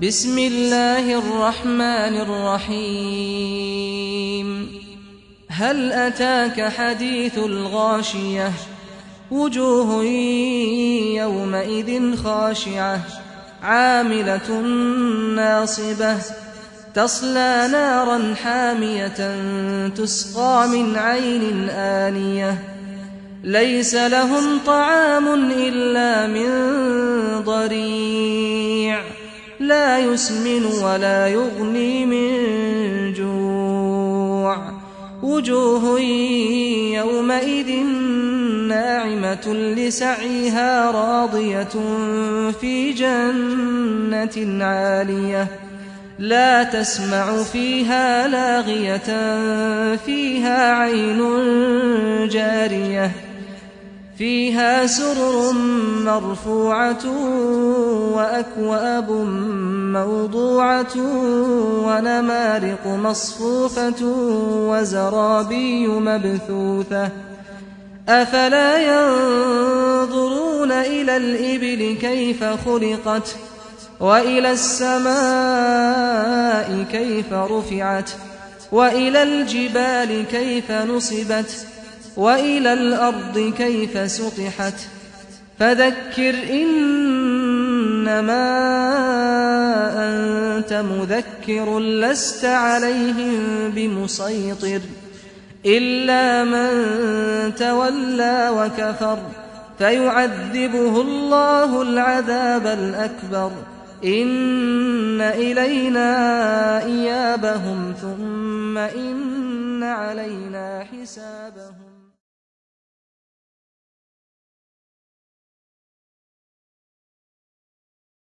بسم الله الرحمن الرحيم هل أتاك حديث الغاشية وجوه يومئذ خاشعة عاملة ناصبة تصلى نارا حامية تسقى من عين آنية ليس لهم طعام إلا من ضريع لا يسمن ولا يغني من جوع وجوه يومئذ ناعمة لسعيها راضية في جنة عالية لا تسمع فيها لاغية فيها عين جارية فيها سرر مرفوعة وأكواب موضوعة ونمارق مصفوفة وزرابي مبثوثة أفلا ينظرون إلى الإبل كيف خلقت وإلى السماء كيف رفعت وإلى الجبال كيف نصبت وإلى الأرض كيف سطحت فذكر إنما أنت مذكر لست عليهم بمسيطر إلا من تولى وكفر فيعذبه الله العذاب الأكبر إن إلينا إيابهم ثم إن علينا حسابهم.